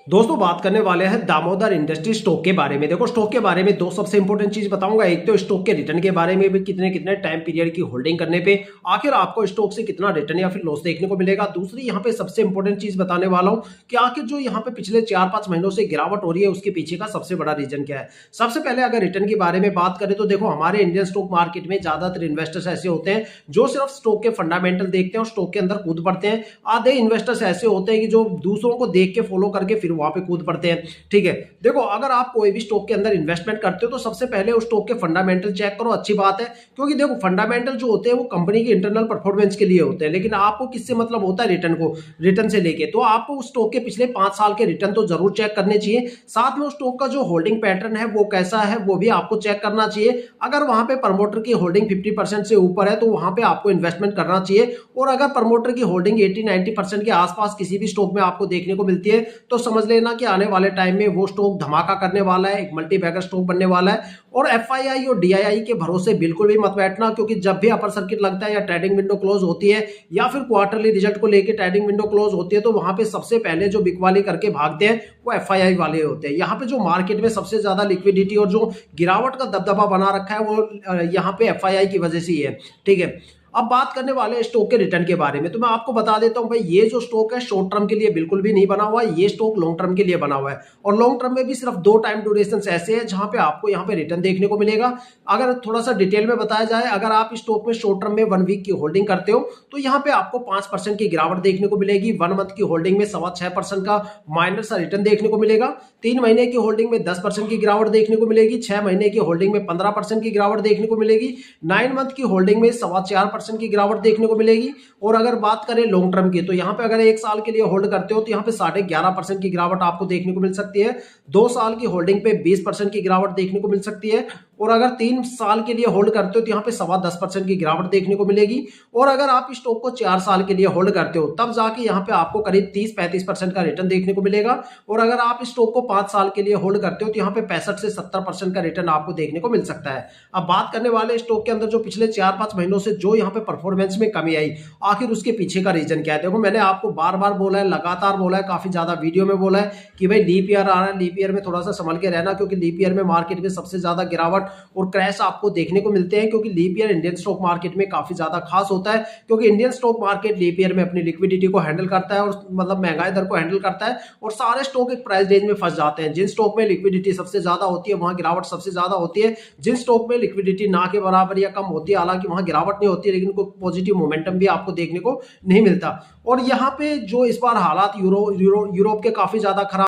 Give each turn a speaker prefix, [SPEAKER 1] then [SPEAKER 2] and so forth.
[SPEAKER 1] दोस्तों बात करने वाले हैं दामोदर इंडस्ट्री स्टॉक के बारे में। देखो स्टॉक के बारे में दो सबसे इंपॉर्टेंट चीज बताऊंगा। एक तो स्टॉक के रिटर्न के बारे में भी, कितने कितने टाइम पीरियड की होल्डिंग करने पे आखिर आपको स्टॉक से कितना रिटर्न या फिर लॉस देखने को मिलेगा। दूसरी यहाँ पे सबसे इंपॉर्टेंट चीज बताने वाला हूँ कि आखिर जो यहाँ पे पिछले 4-5 महीनों से गिरावट हो रही है उसके पीछे का सबसे बड़ा रीजन क्या है। सबसे पहले अगर रिटर्न के बारे में बात करें तो देखो हमारे इंडियन स्टॉक मार्केट में ज्यादातर इन्वेस्टर्स ऐसे होते हैं जो सिर्फ स्टॉक के फंडामेंटल देखते हैं और स्टॉक के अंदर कूद पड़ते हैं। आधे इन्वेस्टर्स ऐसे होते हैं कि जो दूसरों को देख के फॉलो करके फिर वहां पे कूद पड़ते हैं। ठीक है, देखो अगर आप कोई भी स्टॉक के अंदर इन्वेस्टमेंट करते हो तो सबसे पहले उस स्टॉक के फंडामेंटल चेक करो। अच्छी बात है, क्योंकि देखो फंडामेंटल जो होते हैं वो कंपनी की इंटरनल परफॉर्मेंस के लिए होते हैं, लेकिन आपको किससे मतलब होता है? रिटर्न से लेके। तो आपको उस स्टॉक के पिछले 5 साल के रिटर्न तो जरूर चेक करने चाहिए। साथ में उस स्टॉक का जो होल्डिंग पैटर्न है वो कैसा है वो भी आपको चेक करना चाहिए। अगर वहां पे प्रमोटर की होल्डिंग 50% से ऊपर है तो वहां पे आपको इन्वेस्टमेंट करना चाहिए। और अगर प्रमोटर की होल्डिंग 80-90% के आसपास किसी भी स्टॉक में आपको देखने को मिलती है तो समझ लेना कि आने वाले टाइम में वो स्टॉक धमाका करने वाला है, एक मल्टी बैगर स्टॉक बनने वाला है। और एफआईआई और डीआईआई के भरोसे बिल्कुल भी मत बैठना, क्योंकि जब भी अपर सर्किट लगता है या ट्रेडिंग विंडो क्लोज होती है या फिर क्वार्टरली रिजल्ट को लेकर ट्रेडिंग विंडो क्लोज होती है तो वहां पे सबसे पहले जो बिकवाली करके भागते हैं वो एफआईआई वाले होते हैं। यहाँ पे जो मार्केट में सबसे ज्यादा लिक्विडिटी और जो गिरावट का दबदबा बना रखा है वो यहाँ पे एफआईआई की वजह से ही है। ठीक है, अब बात करने वाले हैं स्टॉक के रिटर्न के बारे में। तो मैं आपको बता देता हूं भाई, ये जो स्टॉक है शॉर्ट टर्म के लिए बिल्कुल भी नहीं बना हुआ है, ये स्टॉक लॉन्ग टर्म के लिए बना हुआ है। और लॉन्ग टर्म में भी सिर्फ 2 टाइम ड्यूरेशन ऐसे हैं जहां पे आपको यहाँ पे रिटर्न देखने को मिलेगा। अगर थोड़ा सा डिटेल में बताया जाए, अगर आप स्टॉक में शॉर्ट टर्म में 1 वीक की होल्डिंग करते हो तो यहाँ पे आपको 5% की गिरावट देखने को मिलेगी। 1 मंथ की होल्डिंग में 6.25% का माइनर सा रिटर्न देखने को मिलेगा। 3 महीने की होल्डिंग में 10% की गिरावट देखने को मिलेगी। 6 महीने की होल्डिंग में 15% की गिरावट देखने को मिलेगी। 9 मंथ की होल्डिंग में 4.25% की गिरावट देखने को मिलेगी। और अगर बात करें लॉन्ग टर्म की तो यहाँ पे अगर 1 साल के लिए होल्ड करते हो तो यहाँ पे 11.5% की गिरावट आपको देखने को मिल सकती है। 2 साल की होल्डिंग पे 20% की गिरावट देखने को मिल सकती है। और अगर 3 साल के लिए होल्ड करते हो तो यहाँ पे 10.25% की गिरावट देखने को मिलेगी। और अगर आप स्टॉक को 4 साल के लिए होल्ड करते हो तब जाके यहाँ पे आपको करीब 30-35% का रिटर्न देखने को मिलेगा। और अगर आप स्टॉक को 5 साल के लिए होल्ड करते हो तो यहाँ पे 65 से 70% का रिटर्न आपको देखने को मिल सकता है। अब बात करने वाले स्टॉक के अंदर जो पिछले 4-5 महीनों से जो यहाँ पे परफॉर्मेंस में कमी आई, आखिर उसके पीछे का रीजन क्या है। देखो मैंने आपको बार बार बोला है, लगातार बोला है, काफी ज्यादा वीडियो में बोला है कि भाई लीप ईयर आ रहा है, लीप ईयर में थोड़ा सा संभल के रहना, क्योंकि लीप ईयर में मार्केट में सबसे ज्यादा गिरावट और क्रैश आपको देखने को मिलते हैं। क्योंकि leap year Indian stock market में काफी ज्यादा खास होता है, क्योंकि Indian stock market leap year में अपनी लिक्विडिटी को हैंडल करता है और मतलब महंगाई दर को हैंडल करता है। और सारे स्टॉक एक प्राइस रेंज में फंस जाते हैं। जिन स्टॉक में लिक्विडिटी सबसे ज्यादा होती है वहां गिरावट सबसे ज्यादा होती है। जिन स्टॉक में लिक्विडिटी ना के बराबर या कम होती है, हालांकि वहां गिरावट नहीं होती है लेकिन कोई पॉजिटिव मोमेंटम भी आपको देखने को नहीं मिलता। और यहाँ पे जो इस बार हालात यूरोप के काफी ज्यादा खराब